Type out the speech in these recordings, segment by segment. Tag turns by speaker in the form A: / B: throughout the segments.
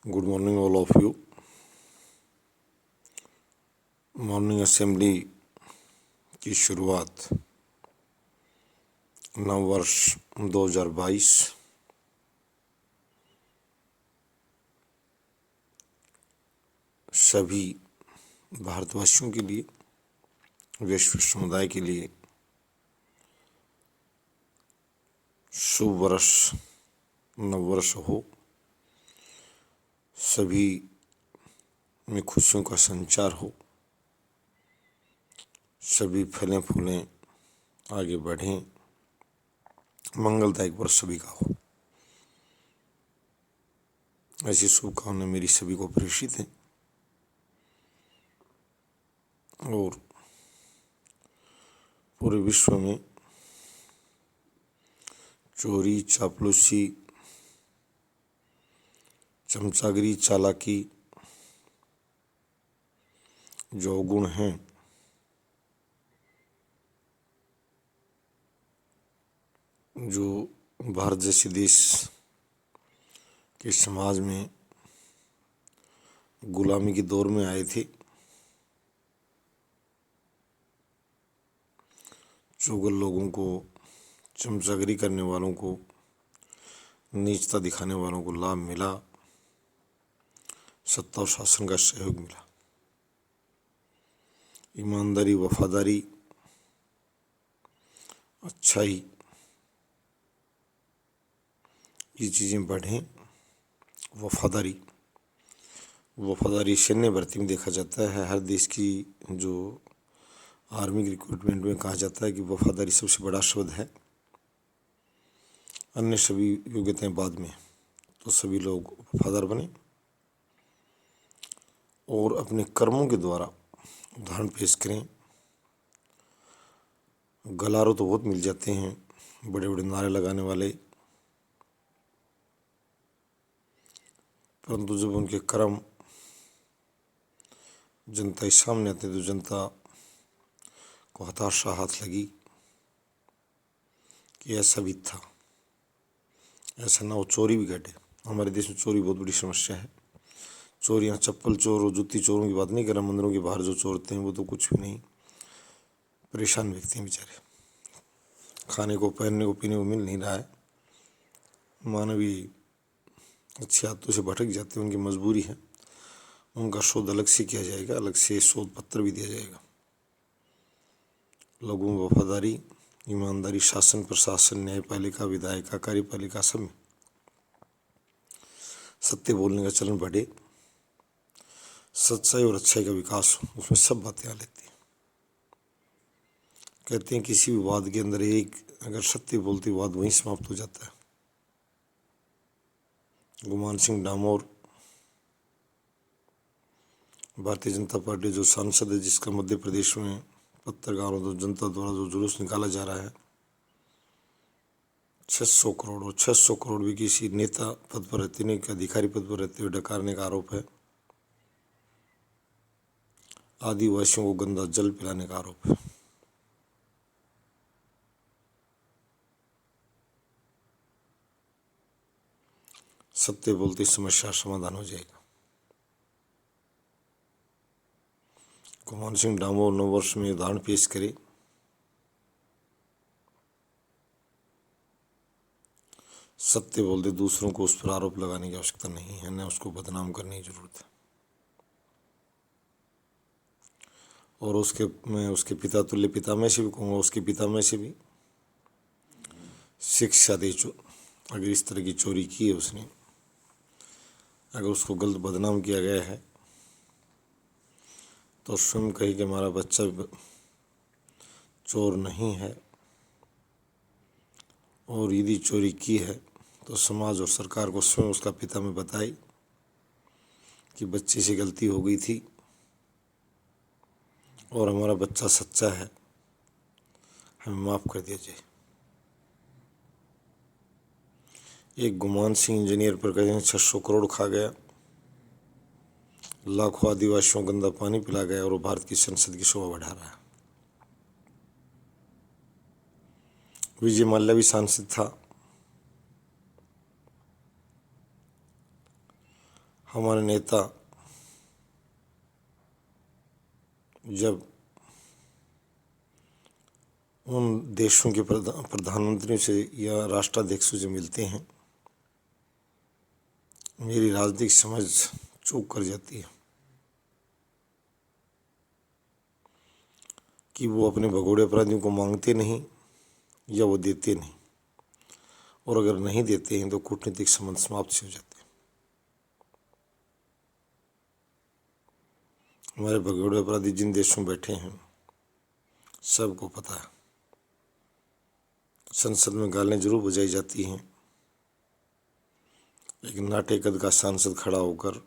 A: Good morning all of you. Morning assembly की शुरुआत नव वर्ष 2022 सभी भारतवासियों के लिए, वैश्विक समुदाय के लिए शुभ वर्ष नव वर्ष हो। सभी में खुशियों का संचार हो, सभी फलें फूलें आगे बढ़ें, मंगलदायक वर्ष सभी का हो। ऐसी शुभकामनाएं मेरी सभी को प्रेषित हैं और पूरे विश्व में चोरी, चापलूसी, चमचागिरी, चालाकी जो गुण हैं, जो भारत जैसे देश के समाज में गुलामी के दौर में आए थे, चुगल लोगों को, चमचागिरी करने वालों को, नीचता दिखाने वालों को लाभ मिला, सत्ता और शासन का सहयोग मिला। ईमानदारी, वफादारी, अच्छाई, ये चीज़ें बढ़ें। वफादारी सैन्य भर्ती में देखा जाता है। हर देश की जो आर्मी रिक्रूटमेंट में कहा जाता है कि वफादारी सबसे बड़ा शब्द है, अन्य सभी योग्यताएं बाद में। तो सभी लोग वफादार बने और अपने कर्मों के द्वारा उदाहरण पेश करें। गलारों तो बहुत मिल जाते हैं, बड़े बड़े नारे लगाने वाले, परंतु जब उनके कर्म जनता के सामने आते तो जनता को हताशा हाथ लगी कि ऐसा भी था, ऐसा ना हो। चोरी भी घटे। हमारे देश में चोरी बहुत बड़ी समस्या है। चोरियाँ, चप्पल चोर और जूती चोरों की बात नहीं कर रहा, मंदिरों के बाहर जो चोरते हैं वो तो कुछ भी नहीं। परेशान व्यक्ति हैं बेचारे, खाने को, पहनने को, पीने को मिल नहीं रहा है। मानवीय अच्छी आदतों से भटक जाते हैं, उनकी मजबूरी है। उनका शोध अलग से किया जाएगा, अलग से शोध पत्र भी दिया जाएगा। लोगों में वफादारी, ईमानदारी, शासन, प्रशासन, न्यायपालिका, विधायिका, कार्यपालिका सब में सत्य बोलने का चलन बढ़े, सच्चाई और अच्छाई का विकास हो, उसमें सब बातें आ लेती हैं। कहते हैं किसी भी वाद के अंदर एक अगर सत्य बोलती वाद वहीं समाप्त हो जाता है। गुमान सिंह डामोर भारतीय जनता पार्टी जो सांसद है, जिसका मध्य प्रदेश में पत्रकारों तो जनता द्वारा जो जुलूस निकाला जा रहा है, 600 करोड़ और 600 करोड़ भी किसी नेता पद पर रहते नहीं, अधिकारी पद पर रहते हुए डकारने का आरोप है। आदिवासियों को गंदा जल पिलाने का आरोप है। सत्य बोलते समस्या समाधान हो जाएगा। गुमान सिंह डामोर 9 वर्ष में उदाहरण पेश करे। सत्य बोलते दूसरों को उस पर आरोप लगाने की आवश्यकता नहीं है, न उसको बदनाम करने की जरूरत है। और मैं उसके पिता तुल्य पिता में से भी कहूँगा, उसके पिता में से भी शिक्षा दे। अगर इस तरह की चोरी की है उसने, अगर उसको गलत बदनाम किया गया है, तो स्वयं कहे कि हमारा बच्चा चोर नहीं है, और यदि चोरी की है तो समाज और सरकार को स्वयं उसका पिता में बताए कि बच्चे से गलती हो गई थी और हमारा बच्चा सच्चा है, हमें माफ़ कर दिया जाए। एक गुमान सिंह इंजीनियर पर कहते हैं 600 करोड़ खा गया, लाखों आदिवासियों को गंदा पानी पिला गया और वो भारत की संसद की शोभा बढ़ा रहा है। विजय माल्या भी सांसद था। हमारे नेता जब उन देशों के प्रधानमंत्रियों से या राष्ट्राध्यक्षों से मिलते हैं, मेरी राजनीतिक समझ चूक कर जाती है कि वो अपने भगोड़े अपराधियों को मांगते नहीं या वो देते नहीं, और अगर नहीं देते हैं तो कूटनीतिक संबंध समाप्त से हो जाते हैं। हमारे भगोड़े अपराधी जिन देशों में बैठे हैं सबको पता है, संसद में गालें जरूर बजाई जाती हैं, लेकिन नाटे कद का सांसद खड़ा होकर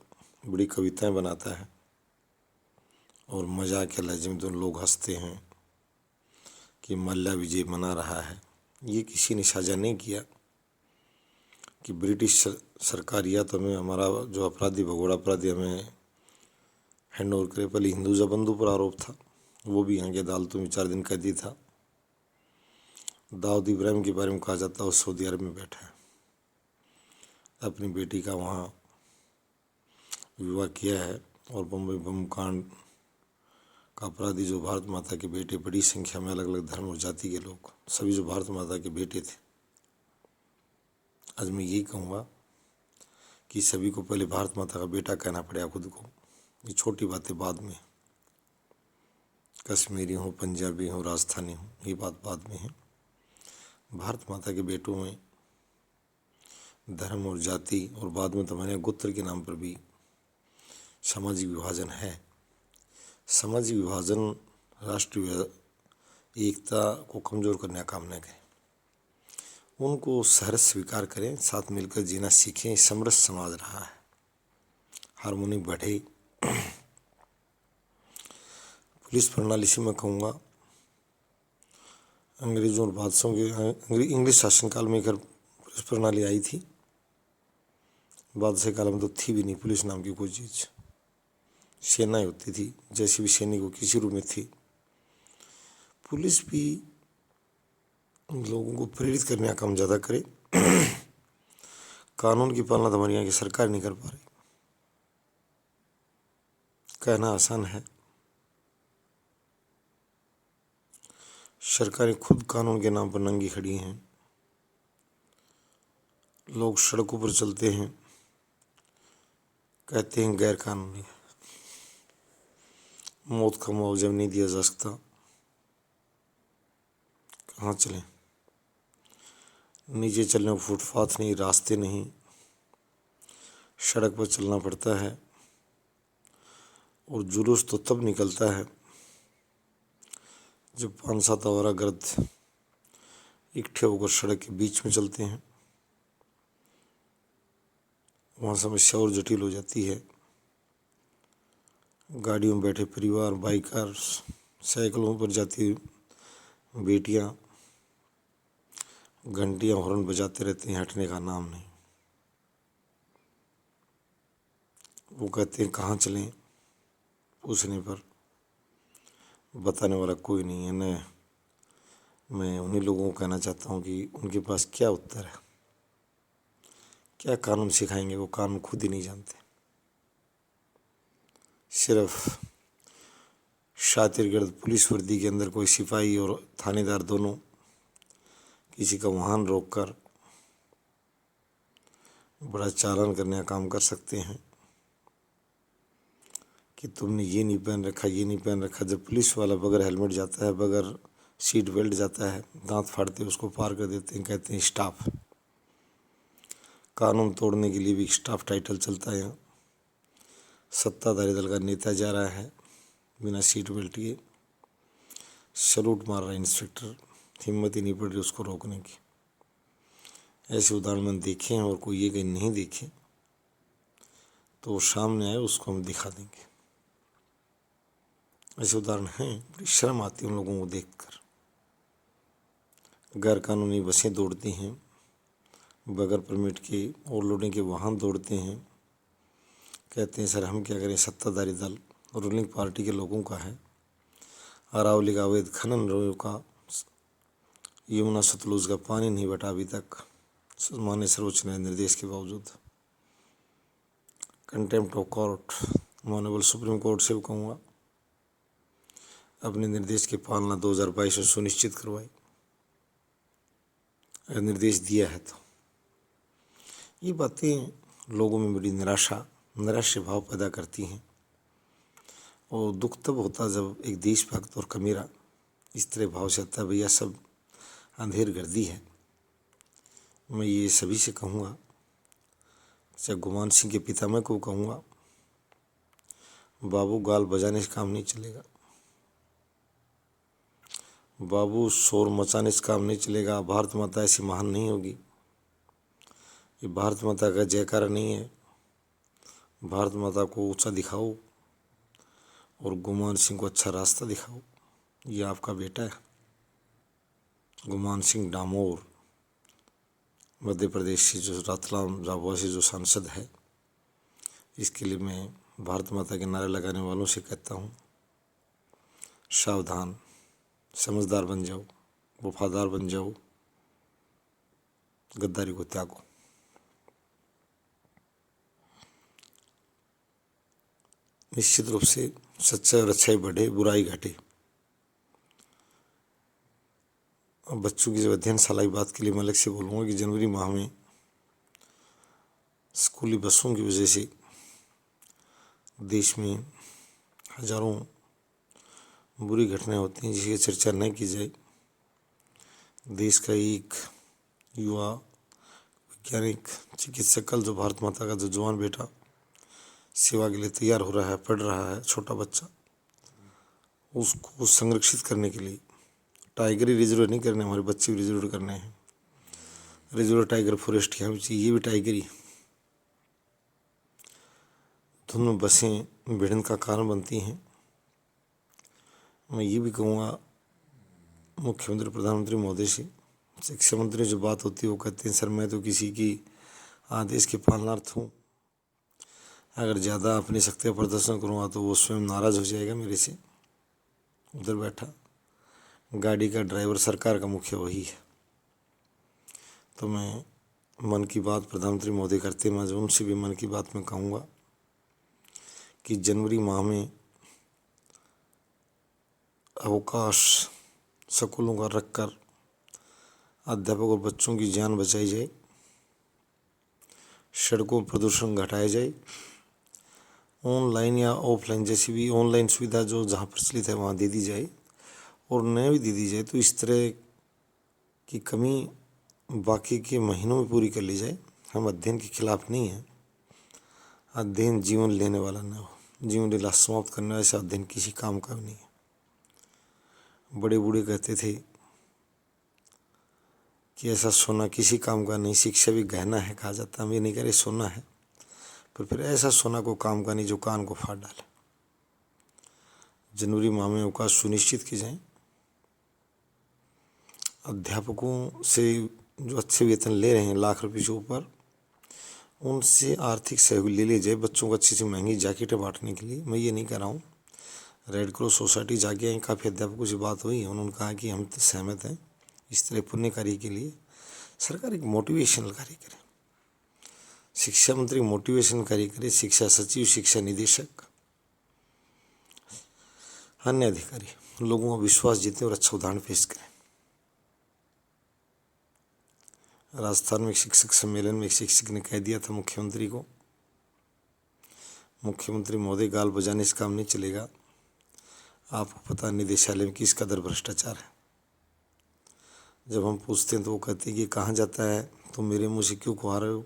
A: बड़ी कविताएं बनाता है और मजाक के लहजे में तो लोग हंसते हैं कि मल्ला विजय मना रहा है। ये किसी ने साझा नहीं किया कि ब्रिटिश सरकार या तो हमें हमारा जो अपराधी भगोड़ा अपराधी हमें हैंड ओवर करे। पहले हिंदुजा बंधु पर आरोप था, वो भी यहाँ की अदालतों में 4 दिन कैदी था। दाऊद इब्राहिम के बारे में कहा जाता है वो सऊदी अरब में बैठा है, अपनी बेटी का वहाँ विवाह किया है। और बम्बई बम कांड का अपराधी जो भारत माता के बेटे, बड़ी संख्या में अलग अलग धर्म और जाति के लोग, सभी जो भारत माता के बेटे थे। आज मैं यही कहूँगा कि सभी को पहले भारत माता का बेटा कहना पड़ेगा खुद को। ये छोटी बातें बाद में, कश्मीरी हो, पंजाबी हो, राजस्थानी हो, ये बात बाद में है। भारत माता के बेटों में धर्म और जाति और बाद में तो मैंने गोत्र के नाम पर भी सामाजिक विभाजन है। सामाजिक विभाजन राष्ट्रीय एकता को कमज़ोर करने का काम न करें, उनको सहर्ष स्वीकार करें, साथ मिलकर जीना सीखें। समरस समाज रहा है, हारमोनी बढ़े। पुलिस प्रणाली से मैं कहूँगा, अंग्रेज़ों और बादशाहों के इंग्लिश शासनकाल में एक पुलिस प्रणाली आई थी। बादशाह काल में तो थी भी नहीं पुलिस नाम की कोई चीज़, सेनाएं होती थी, जैसी भी सैनिक किसी रूप में थी। पुलिस भी लोगों को प्रेरित करने का काम ज़्यादा करे। कानून की पालना तो हमारे यहाँ की सरकार नहीं कर पा रही। कहना आसान है, सरकारें खुद कानून के नाम पर नंगी खड़ी हैं। लोग सड़कों पर चलते हैं, कहते हैं गैर कानूनी है, मौत का मुआवजा नहीं दिया जा सकता। कहाँ चलें? नीचे चलने को फुटपाथ नहीं, रास्ते नहीं, सड़क पर चलना पड़ता है। और जुलूस तो तब निकलता है जब 5-7 आवारा गर्द इकट्ठे होकर सड़क के बीच में चलते हैं। वहाँ समस्या और जटिल हो जाती है। गाड़ियों में बैठे परिवार, बाइकर, साइकिलों पर जाती बेटियाँ घंटियाँ हॉर्न बजाते रहते हैं, हटने का नाम नहीं। वो कहते हैं कहाँ चलें, पूछने पर बताने वाला कोई नहीं है। न मैं उन्हीं लोगों को कहना चाहता हूँ कि उनके पास क्या उत्तर है, क्या कानून सिखाएंगे, वो कानून खुद ही नहीं जानते। सिर्फ शातिरगर्द पुलिस वर्दी के अंदर कोई सिपाही और थानेदार दोनों किसी का वाहन रोककर बड़ा चालान करने का काम कर सकते हैं कि तुमने ये नहीं पहन रखा, ये नहीं पहन रखा। जब पुलिस वाला बगैर हेलमेट जाता है, बगैर सीट बेल्ट जाता है, दांत फाड़ते उसको पार कर देते हैं, कहते हैं स्टाफ। कानून तोड़ने के लिए भी स्टाफ टाइटल चलता है। यहाँ सत्ताधारी दल का नेता जा रहा है बिना सीट बेल्ट के, सलूट मार रहा है इंस्पेक्टर, हिम्मत ही नहीं पड़ रही उसको रोकने की। ऐसे उदाहरण मैंने देखे हैं, और कोई ये कहीं नहीं देखे तो सामने आए उसको हम दिखा देंगे। ऐसे उदाहरण हैं, बड़ी शर्म आती है उन लोगों को देखकर। गैर कानूनी बसें दौड़ती हैं, बगैर परमिट के ओवरलोडिंग के वाहन दौड़ते हैं। कहते हैं सर हम क्या करें, सत्ताधारी दल रूलिंग पार्टी के लोगों का है। अरावली का अवैध खनन रोका, यमुना सतलुज का पानी नहीं बटा अभी तक, माननीय सर्वोच्च न्यायालय निर्देश के बावजूद। Contempt of court, honourable supreme court से भी कहूँगा अपने निर्देश की पालना 2022 में सुनिश्चित करवाई, अगर निर्देश दिया है तो। ये बातें लोगों में बड़ी निराशा भाव पैदा करती हैं, और दुख तब होता जब एक देशभक्त और कमीरा इस तरह भाव से आता है भैया सब अंधेर गर्दी है। मैं ये सभी से कहूँगा, चाहे गुमान सिंह के पितामह को कहूँगा, बाबू गाल बजाने से काम नहीं चलेगा, बाबू शोर मचाने से काम नहीं चलेगा। भारत माता ऐसी महान नहीं होगी, ये भारत माता का जयकारा नहीं है। भारत माता को ऊंचा दिखाओ और गुमान सिंह को अच्छा रास्ता दिखाओ। ये आपका बेटा है गुमान सिंह डामोर, मध्य प्रदेश से जो रतलाम झाबुआ से जो सांसद है। इसके लिए मैं भारत माता के नारे लगाने वालों से कहता हूँ, सावधान, समझदार बन जाओ, वफादार बन जाओ, गद्दारी को त्यागो। निश्चित रूप से सच्चाई और अच्छाई बढ़े, बुराई घटे। और बच्चों की जब अध्ययनशाला की बात के लिए मैं अलग से बोलूँगा कि जनवरी माह में स्कूली बसों की वजह से देश में हजारों बुरी घटनाएं होती हैं जिसकी चर्चा न की जाए। देश का एक युवा वैज्ञानिक चिकित्सक, कल जो भारत माता का जो जवान बेटा सेवा के लिए तैयार हो रहा है, पढ़ रहा है, छोटा बच्चा, उसको संरक्षित करने के लिए टाइगर ही रिजर्व नहीं करने, हमारे बच्चे भी रिजर्व करने हैं। रिजर्व टाइगर फॉरेस्ट यहाँ भी चाहिए, ये भी टाइगर ही। दोनों बसें भिड़ंत का कारण बनती हैं। मैं ये भी कहूँगा मुख्यमंत्री प्रधानमंत्री महोदय से, शिक्षा मंत्री जो बात होती है वो कहते हैं सर मैं तो किसी की आदेश के पालनार्थ हूँ, अगर ज़्यादा अपनी शक्ति का प्रदर्शन करूँगा तो वो स्वयं नाराज़ हो जाएगा मेरे से। उधर बैठा गाड़ी का ड्राइवर सरकार का मुखिया वही है। तो मैं मन की बात प्रधानमंत्री महोदय करते, मैं उनसे भी मन की बात में कहूँगा कि जनवरी माह में अवकाश स्कूलों का रखकर अध्यापक और बच्चों की जान बचाई जाए, सड़कों प्रदूषण घटाया जाए, ऑनलाइन या ऑफलाइन जैसी भी ऑनलाइन सुविधा जो जहाँ प्रचलित है वहाँ दे दी जाए, और न भी दे दी जाए तो इस तरह की कमी बाकी के महीनों में पूरी कर ली जाए। हम अध्ययन के खिलाफ नहीं हैं, अध्ययन जीवन लेने वाला न हो, जीवन लीला समाप्त करने वाला अध्ययन किसी काम का भी नहीं है। बड़े बूढ़े कहते थे कि ऐसा सोना किसी काम का नहीं, शिक्षा भी गहना है कहा जाता। हम ये नहीं कह रहे सोना है, पर फिर ऐसा सोना को काम का नहीं जो कान को फाड़ डाले। जनवरी माह में अवकाश सुनिश्चित की जाए। अध्यापकों से जो अच्छे वेतन ले रहे हैं लाख रुपये से ऊपर, उनसे आर्थिक सहयोग ले लिया जाए बच्चों को अच्छी सी महंगी जैकेटें बांटने के लिए। मैं ये नहीं कह रहा हूँ, रेड क्रॉस सोसाइटी जाके आई, काफ़ी अध्यापकों से बात हुई है, उन्होंने कहा कि हम तो सहमत हैं इस तरह पुण्य कार्य के लिए सरकार एक मोटिवेशनल कार्य करे, शिक्षा मंत्री मोटिवेशन कार्य करे, शिक्षा सचिव, शिक्षा निदेशक, अन्य अधिकारी लोगों का विश्वास जीते और अच्छा उदाहरण पेश करें। राजस्थान में एक शिक्षक सम्मेलन में एक शिक्षक ने कह दिया था मुख्यमंत्री को, मुख्यमंत्री महोदय गाल बजाने से काम नहीं चलेगा, आपको पता निदेशालय में किस कदर भ्रष्टाचार है। जब हम पूछते हैं तो वो कहते हैं कि कहाँ जाता है तो मेरे मुँह से क्यों खुआ रहे हो।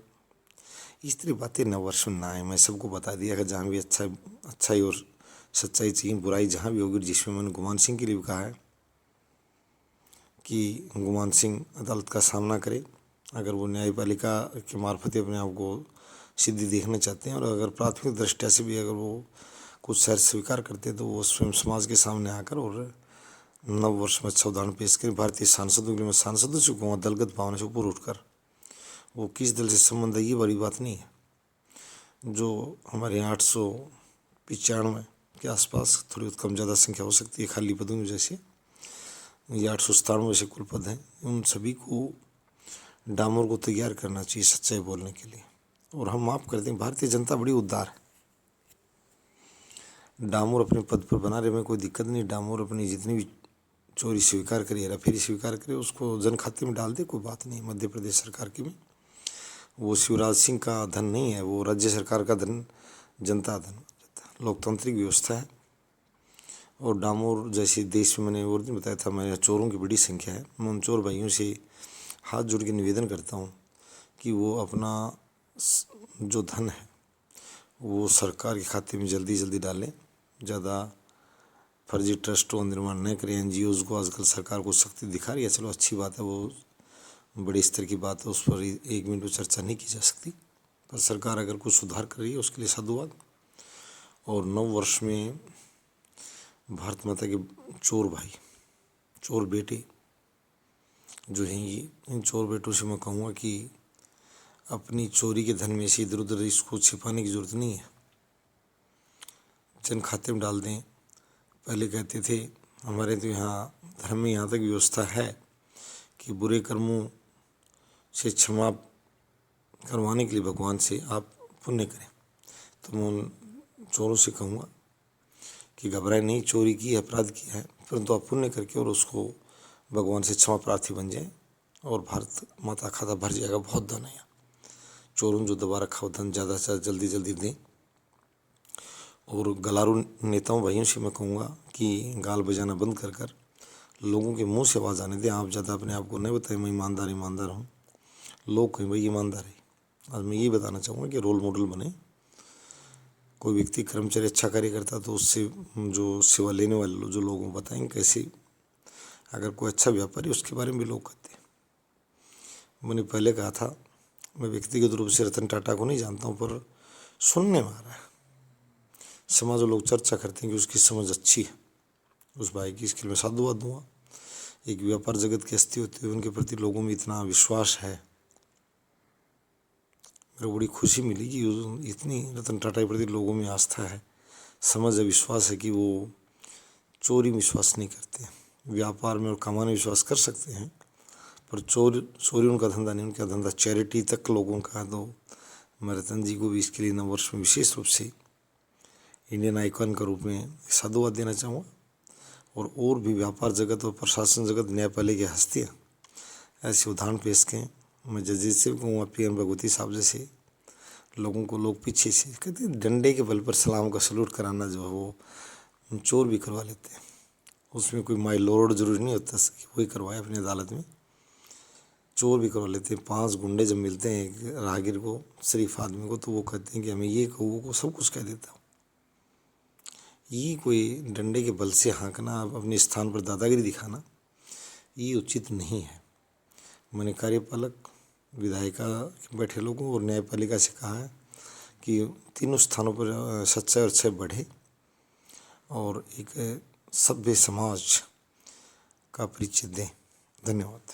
A: इस तरह बातें नव वर्ष में ना आए। मैं सबको बता दिया कि जहाँ भी अच्छाई और सच्चाई चाहिए, बुराई जहाँ भी होगी, जिसमें मैंने गुमान सिंह के लिए भी कहा है कि गुमान सिंह अदालत का सामना करे, अगर वो न्यायपालिका के मार्फत अपने आप को सिद्धि देखना चाहते हैं, और अगर प्राथमिक दृष्टया से भी अगर वो कुछ शहर स्वीकार करते हैं तो वो स्वयं समाज के सामने आकर और नव वर्ष में अच्छा उदाहरण पेश करें। भारतीय सांसदों के लिए मैं सांसदों से कहूँगा दलगत भावना से ऊपर उठकर, वो किस दल से संबंध है ये बड़ी बात नहीं है। जो हमारे 895 के आसपास, थोड़ी कम ज़्यादा संख्या हो सकती है खाली पदों में, जैसे ये 897 से कुल पद हैं, उन सभी को डामोर को तैयार करना चाहिए सच्चाई बोलने के लिए और हम माफ़ करते हैं। भारतीय जनता बड़ी उदार है। डामोर अपने पद पर बना रहे, में कोई दिक्कत नहीं। डामोर अपनी जितनी भी चोरी स्वीकार करे, हेराफेरी स्वीकार करे, उसको जन खाते में डाल दे, कोई बात नहीं। मध्य प्रदेश सरकार की में वो शिवराज सिंह का धन नहीं है, वो राज्य सरकार का धन, जनता धन, लोकतांत्रिक व्यवस्था है। और डामोर जैसे देश में, मैंने और दिन बताया था, मेरे चोरों की बड़ी संख्या है। मैं उन चोर भाइयों से हाथ जोड़ के निवेदन करता हूँ कि वो अपना जो धन है वो सरकार के खाते में जल्दी जल्दी डालें। ज़्यादा फर्जी ट्रस्टों का निर्माण न करें। NGOs को आजकल सरकार को सख्ती दिखा रही है, चलो अच्छी बात है, वो बड़े स्तर की बात है, उस पर 1 मिनट में चर्चा नहीं की जा सकती। पर सरकार अगर कुछ सुधार कर रही है उसके लिए साधुवाद। और 9 वर्ष में भारत माता के चोर भाई, चोर बेटे जो हैं, इन चोर बेटों से मैं कहूँगा कि अपनी चोरी के धन में से इधर उधर इसको छिपाने की ज़रूरत नहीं है, जन खाते में डाल दें। पहले कहते थे हमारे तो यहाँ धर्म में यहाँ तक व्यवस्था है कि बुरे कर्मों से क्षमा करवाने के लिए भगवान से आप पुण्य करें। तो मैं उन चोरों से कहूँगा कि घबराए नहीं, चोरी की है, अपराध किया है, परंतु आप पुण्य करके और उसको भगवान से क्षमा प्रार्थी बन जाए और भारत माता खाता भर जाएगा। बहुत धन है यहाँ। चोरों जो दबा रखा हो धन ज़्यादा से ज़्यादा जल्दी जल्दी दें। और गलारू नेताओं भाइयों से मैं कहूँगा कि गाल बजाना बंद कर लोगों के मुंह से आवाज़ आने दें। आप ज़्यादा अपने आप को नहीं बताएं मैं ईमानदार हूँ, लोग कहें भाई ईमानदार है। आज मैं ये बताना चाहूँगा कि रोल मॉडल बने। कोई व्यक्ति कर्मचारी अच्छा कार्य करता तो उससे जो सेवा लेने वाले जो लोगों को बताएंगे कैसे। अगर कोई अच्छा व्यापारी, उसके बारे में भी लोग कहते हैं। मैंने पहले कहा था, मैं व्यक्तिगत रूप से रतन टाटा को नहीं जानता हूँ, पर सुनने में आ रहा है, समाज में लोग चर्चा करते हैं कि उसकी समझ अच्छी है। उस भाई की इसके लिए मैं साधुवाद दूंगा। एक व्यापार जगत की हस्ती होती है, उनके प्रति लोगों में इतना विश्वास है। मेरे को बड़ी खुशी मिली कि इतनी रतन टाटा के प्रति लोगों में आस्था है, समझ है, विश्वास है कि वो चोरी में विश्वास नहीं करते। व्यापार में और कमाने में विश्वास कर सकते हैं, पर चोरी उनका धंधा नहीं। उनका धंधा चैरिटी तक लोगों का है। तो मैं रतन जी को भी इसके लिए 9 वर्ष में विशेष रूप से इंडियन आइकॉन के रूप में साधुवाद देना चाहूँगा। और भी व्यापार जगत और प्रशासन जगत, न्यायपालिका की हस्तियाँ ऐसे उदाहरण पेश करें। मैं जजेस से भी कहूँगा, PM भगवती साहब जैसे लोगों को लोग पीछे से कहते हैं डंडे के बल पर सलाम का सलूट कराना जो है वो चोर भी करवा लेते हैं। उसमें कोई माई लॉर्ड जरूरी नहीं होता कि वही करवाए अपनी अदालत में, चोर भी करवा लेते हैं। 5 गुंडे जब मिलते हैं एक राहगीर को, शरीफ आदमी को, तो वो कहते हैं कि हमें ये कहो वो को, सब कुछ कह देता हूँ। ये कोई डंडे के बल से हाँकना, अपने स्थान पर दादागिरी दिखाना, ये उचित नहीं है। मैंने कार्यपालक, विधायिका बैठे लोगों और न्यायपालिका से कहा है कि तीनों स्थानों पर सच्चाई और अच्छाई बढ़े और एक सभ्य समाज का परिचय दें। धन्यवाद।